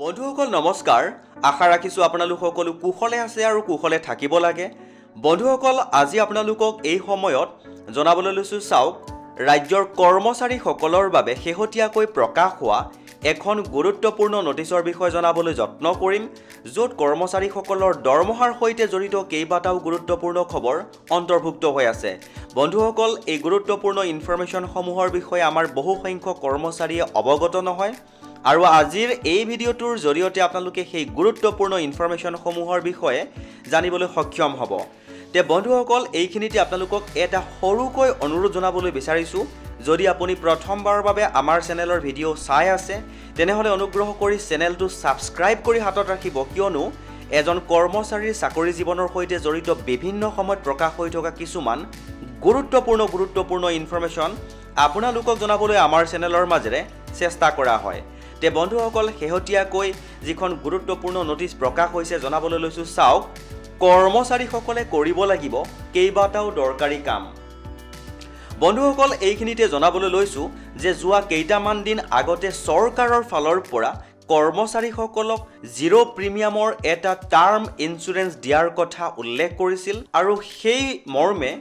বন্ধুসকল নমস্কাৰ আশা ৰাখিছো আপোনালোক সকলো কুশলে আছে আৰু কুশলে থাকিব লাগে বন্ধুসকল আজি আপোনালোকক এই সময়ত জনাবলৈ লৈছো চাওক ৰাজ্যৰ কৰ্মচাৰী সকলৰ বাবে শেহতীয়াকৈ প্ৰকাশ হোৱা এখন গুৰুত্বপূৰ্ণ নটিছৰ বিষয়ে জনাবলৈ যত্ন কৰিম য'ত কৰ্মচাৰী সকলৰ দৰমহাৰ সৈতে জড়িত কেইবাটাও গুৰুত্বপূৰ্ণ খবৰ অন্তৰ্ভুক্ত হৈ আছে বন্ধুসকল এই গুৰুত্বপূৰ্ণ ইনফৰমেশন সমূহৰ বিষয়ে আমাৰ বহু সংখ্যক কৰ্মচাৰীয়ে অৱগত নহয় আৰু আজিৰ এই ভিডিঅ'টোৰ জৰিয়তে আপোনালোকে সেই গুৰুত্বপূৰ্ণ ইনফৰমেশন সমূহৰ বিষয়ে জানিবলৈ সক্ষম হ'ব তে বন্ধুসকল এইখিনিতে আপোনালোকক এটা সৰুকৈ অনুৰোধ জনাবলৈ বিচাৰিছো যদি আপুনি প্ৰথমবাৰৰ বাবে আমাৰ চেনেলৰ ভিডিঅ' চাই আছে তেনেহলে অনুগ্ৰহ কৰি চেনেলটো সাবস্ক্ৰাইব কৰি হাতত ৰাখিব কিয়নো এজন কৰ্মচাৰীৰ চাকৰি জীৱনৰ সৈতে জড়িত বিভিন্ন সময়ত প্ৰকাশ হৈ থকা কিছুমান গুৰুত্বপূৰ্ণ ইনফৰমেশন আপোনালোকক জনাবলৈ আমাৰ চেনেলৰ মাজেৰে চেষ্টা কৰা হয় তে বন্ধুসকল শেহতীয়াকৈ যিখন গুৰুত্বপূৰ্ণ নটিছ প্ৰকাশ হৈছে জনাবলৈ লৈছো চাওক কৰ্মচাৰীসকলে কৰিব লাগিব কেইবাটাও দৰকাৰী কাম বন্ধুসকল এইখিনিতে জনাবলৈ লৈছো যে যোৱা কেইটামান দিন আগতে চৰকাৰৰ ফালৰ পৰা কৰ্মচাৰীসকলক জিৰ' প্ৰিমিয়ামৰ এটা টাৰ্ম ইনস্যুৰেন্স দিয়াৰ কথা উল্লেখ কৰিছিল আৰু সেই মৰ্মে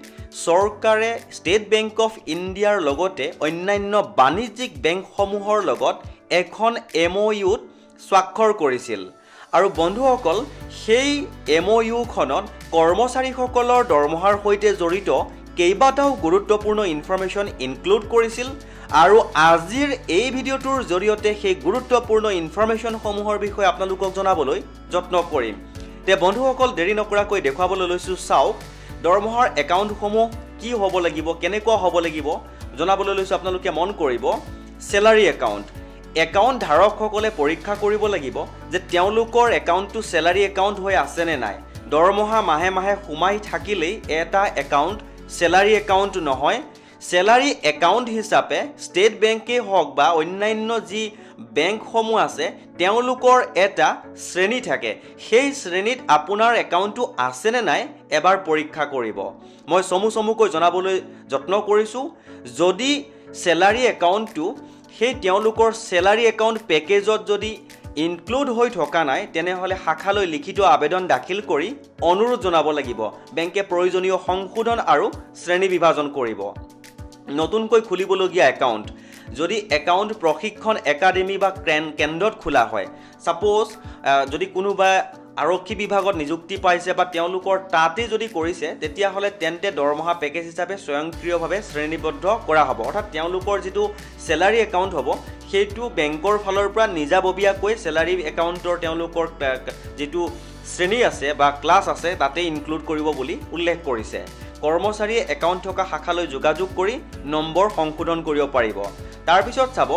চৰকাৰে ষ্টেট বেংক অফ ইণ্ডিয়াৰ লগতে অন্যান্য বাণিজ্যিক বেংকসমূহৰ লগত এখন MOUত স্বাক্ষৰ কৰিছিল আৰু বন্ধুসকল সেই MOUখনত কৰ্মচাৰীসকলৰ দৰমহাৰ সৈতে জড়িত কেইবাটাও গুৰুত্বপূৰ্ণ ইনফৰমেশন ইনক্লুড কৰিছিল আৰু আজিৰ এই ভিডিঅ'টোৰ জৰিয়তে সেই গুৰুত্বপূৰ্ণ ইনফৰমেশন সমূহৰ বিষয়ে আপোনালোকক জনাবলৈ যত্ন কৰিম তে বন্ধুসকল দেৰি নকৰাকৈ দেখুৱাবলৈ লৈছো চাওক দৰমহাৰ একাউণ্টসমূহ কি হ'ব লাগিব কেনেকুৱা হ'ব লাগিব জনাবলৈ লৈছো আপোনালোকে মন কৰিব স্যালাৰি একাউণ্ট ধাৰকসকলে পৰীক্ষা কৰিব লাগিব যে তেওঁলোকৰ একাউণ্টটো স্যালাৰি একাউণ্ট হৈ আছে নে নাই দৰমহা মাহে মাহে সোমাই থাকিলেই এটা একাউণ্ট স্যালাৰি একাউণ্ট নহয় স্যালাৰি একাউণ্ট হিচাপে ষ্টেট বেংকে হওক বা অন্যান্য যি বেংকসমূহ আছে তেওঁলোকৰ এটা শ্ৰেণী থাকে সেই শ্ৰেণীত আপোনাৰ একাউণ্টটো আছে নে নাই এবাৰ পৰীক্ষা কৰিব মই চমুকৈ জনাবলৈ যত্ন কৰিছো যদি স্যালাৰি একাউণ্টটো সেই তেওঁলোকৰ স্যালাৰি একাউণ্ট পেকেজত যদি ইনক্লুড হৈ থকা নাই তেনেহলে শাখালৈ লিখিত আবেদন দাখিল কৰি অনুৰোধ জনাব লাগিব বেংকে প্ৰয়োজনীয় সংশোধন আৰু শ্ৰেণী বিভাজন কৰিব নতুনকৈ খুলিবলগীয়া একাউণ্ট যদি একাউণ্ট প্ৰশিক্ষণ একাডেমি বা কেন্দ্ৰত খোলা হয় সাপোজ যদি কোনোবা আৰক্ষী বিভাগত নিযুক্তি পাইছে বা তেওঁলোকৰ তাতে যদি কৰিছে তেতিয়া হলে তেন্তে দৰমহা পেকেজ হিচাপে স্বয়ংক্ৰিয়ভাৱে শ্ৰেণীবদ্ধ কৰা হ'ব অৰ্থাৎ তেওঁলোকৰ যেটো স্যালাৰি একাউণ্ট হ'ব সেইটো বেংকৰ ফালৰ পৰা নিজাববীয়াকৈ স্যালাৰি একাউণ্টৰ তেওঁলোকৰ যেটো শ্ৰেণী আছে বা ক্লাছ আছে তাতে ইনক্লুড কৰিব বুলি উল্লেখ কৰিছে কৰ্মচাৰীয়ে একাউণ্ট থকা শাখালৈ যোগাযোগ কৰি নম্বৰ সংশোধন কৰিব পাৰিব তাৰ পিছত চাব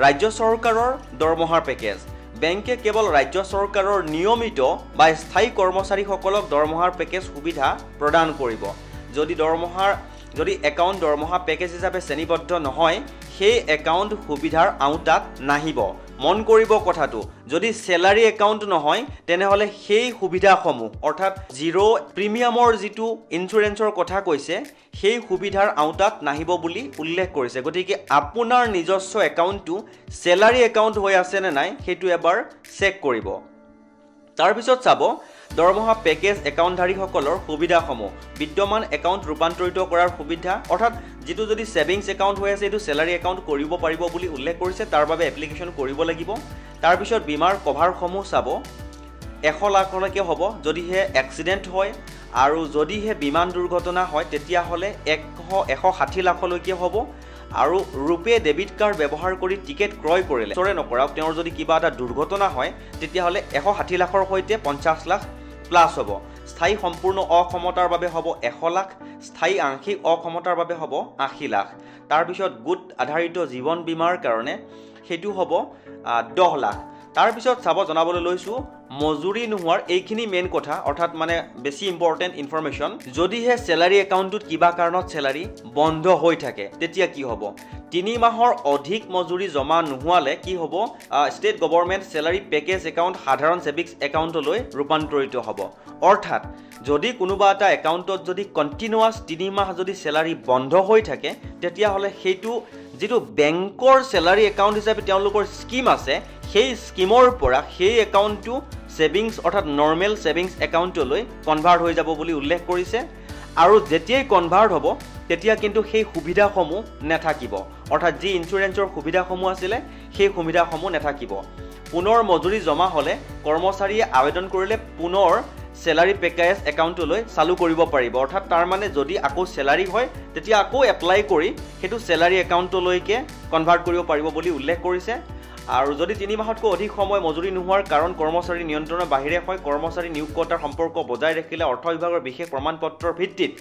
ৰাজ্য চৰকাৰৰ দৰমহাৰ পেকেজ বেংকে কেৱল ৰাজ্য চৰকাৰৰ নিয়মিত বা স্থায়ী কৰ্মচাৰীসকলক দৰমহাৰ পেকেজ সুবিধা প্ৰদান কৰিব যদি একাউণ্ট দৰমহা পেকেজ হিচাপে শ্ৰেণীবদ্ধ নহয় সেই একাউণ্ট সুবিধাৰ আওতাত নাহিব মন কৰিব কথাটো যদি স্যালাৰি একাউণ্ট নহয় তেনেহলে সেই সুবিধাসমূহ অৰ্থাৎ জিৰ' প্ৰিমিয়ামৰ যেটো ইনস্যুৰেন্সৰ কথা কৈছে সেই সুবিধাৰ আওতাত নাহিব বুলি উল্লেখ কৰিছে গতিকে আপোনাৰ নিজস্ব একাউণ্টটো স্যালাৰি একাউণ্ট হৈ আছে নে নাই সেইটো এবাৰ চেক কৰিব তাৰ পিছত চাব দৰমহা পেকেজ একাউণ্টধাৰীসকলৰ সুবিধাসমূহ বিদ্যমান একাউণ্ট ৰূপান্তৰিত কৰাৰ সুবিধা অৰ্থাৎ যেটো যদি সেভিংছ একাউণ্ট হৈ আছে এটো স্যালাৰি একাউণ্ট কৰিব পাৰিব বুলি উল্লেখ কৰিছে তাৰ বাবে এপ্লিকেশন কৰিব লাগিব তাৰ পিছত বীমাৰ কভাৰসমূহ চাব 100 লাখলৈকে হ'ব যদিহে এক্সিডেন্ট হয় আৰু যদিহে বিমান দুৰ্ঘটনা হয় তেতিয়া হলে 160 লাখলৈকে হ'ব আৰু ৰূপে ডেবিট কাৰ্ড ব্যৱহাৰ কৰি টিকেট ক্ৰয় কৰিলে চৰে নকৰাক তেওঁৰ যদি কিবা এটা দুৰ্ঘটনা হয় তেতিয়া হলে 160 লাখৰ সৈতে 50 লাখ প্লাস হ'ব স্থায়ী সম্পূৰ্ণ অক্ষমতাৰ বাবে হ'ব 100 লাখ স্থায়ী আংশিক অক্ষমতাৰ বাবে হ'ব 80 লাখ তাৰ পিছত গোট আধাৰিত জীৱন বীমাৰ কাৰণে হেতু হ'ব 10 লাখ তাৰ পিছত চাব জনাবলৈ লৈছো মজুৰি নোহোৱাৰ এইখিনি মেইন কথা অৰ্থাৎ মানে বেছি ইম্পৰ্টেন্ট ইনফৰমেশন যদিহে স্যালাৰি একাউণ্টত কিবা কাৰণত স্যালাৰি বন্ধ হৈ থাকে তেতিয়া কি হ'ব 3 মাহৰ অধিক মজুৰি জমা নোহোৱালে কি হ'ব ষ্টেট গভৰ্ণমেণ্ট স্যালাৰি পেকেজ একাউণ্ট সাধাৰণ সেভিংছ একাউণ্টলৈ ৰূপান্তৰিত হ'ব অৰ্থাৎ যদি কোনোবা এটা একাউণ্টত যদি কন্টিনিউয়াস 3 মাহ যদি স্যালাৰি বন্ধ হৈ থাকে তেতিয়া হলে সেইটো যেটো বেংকৰ স্যালাৰি একাউণ্ট হিচাপে তেওঁলোকৰ স্কিম আছে সেই স্কিমৰ পৰা সেই একাউণ্টটো ছেভিংছ অৰ্থাৎ নৰ্মেল ছেভিংছ একাউণ্টলৈ কনভাৰ্ট হৈ যাব বুলি উল্লেখ কৰিছে আৰু যেতিয়াই কনভাৰ্ট হ'ব তেতিয়া কিন্তু সেই সুবিধাসমূহ নাথাকিব অৰ্থাৎ যি ইঞ্চুৰেঞ্চৰ সুবিধাসমূহ আছিলে সেই সুবিধাসমূহ নাথাকিব পুনৰ মজুৰি জমা হ'লে কৰ্মচাৰীয়ে আবেদন কৰিলে পুনৰ স্যালাৰি পেকেজ একাউণ্টলৈ চালু কৰিব পাৰিব অৰ্থাৎ তাৰ মানে যদি আকৌ স্যালাৰি হয় তেতিয়া আকৌ এপ্লাই কৰি হেতু স্যালাৰি একাউণ্টলৈকে কনভাৰ্ট কৰিব পাৰিব বুলি উল্লেখ কৰিছে আৰু যদি 3 মাহতকৈ অধিক সময় মজুৰি নোহোৱাৰ কাৰণ কৰ্মচাৰী নিয়ন্ত্ৰণৰ বাহিৰে হয় কৰ্মচাৰী নিয়োগকৰ্তাৰ সম্পৰ্ক বজাই ৰাখিলে অৰ্থ বিভাগৰ বিশেষ প্ৰমাণপত্ৰৰ ভিত্তিত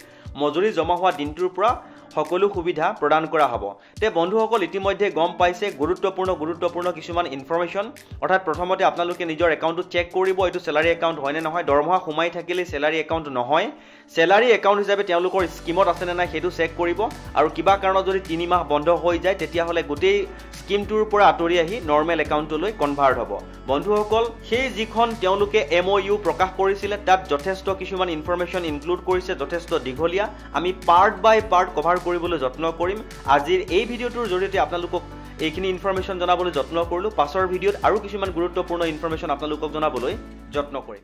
মজুৰি জমা হোৱা দিনটোৰ পৰা সকলো সুবিধা প্ৰদান কৰা হ'ব তে বন্ধুসকল ইতিমধ্যে গম পাইছে গুৰুত্বপূৰ্ণ কিছুমান ইনফৰমেশন অৰ্থাৎ প্ৰথমতে আপোনালোকে নিজৰ একাউণ্টটো চেক কৰিব এটো স্যালাৰি একাউণ্ট হয় নে নহয় দৰমহা সোমাই থাকিলে স্যালাৰি একাউণ্ট নহয় স্যালাৰি একাউণ্ট হিচাপে তেওঁলোকৰ স্কিমত আছে নে নাই হেতু চেক কৰিব আৰু কিবা কাৰণত যদি 3 মাহ বন্ধ হৈ যায় তেতিয়া হলে গোটেই স্কিমটোৰ পৰা আতৰি আহি নৰ্মেল একাউণ্টলৈ কনভাৰ্ট হ'ব বন্ধুসকল সেই যিখন তেওঁলোকে MOU প্ৰকাশ কৰিছিল তাত যথেষ্ট কিছুমান ইনফৰমেশন ইনক্লুড কৰিছে যথেষ্ট দীঘলীয়া আমি পাৰ্ট বাই পাৰ্ট কভাৰ কৰিবলৈ যত্ন কৰিম আজিৰ এই ভিডিওটোৰ জৰিয়তে আপোনালোকক এইখিনি ইনফৰমেশন জনাবলৈ যত্ন কৰিলো পাছৰ ভিডিওত আৰু কিছুমান গুৰুত্বপূৰ্ণ ইনফৰমেশন আপোনালোকক জনাবলৈ যত্ন কৰিম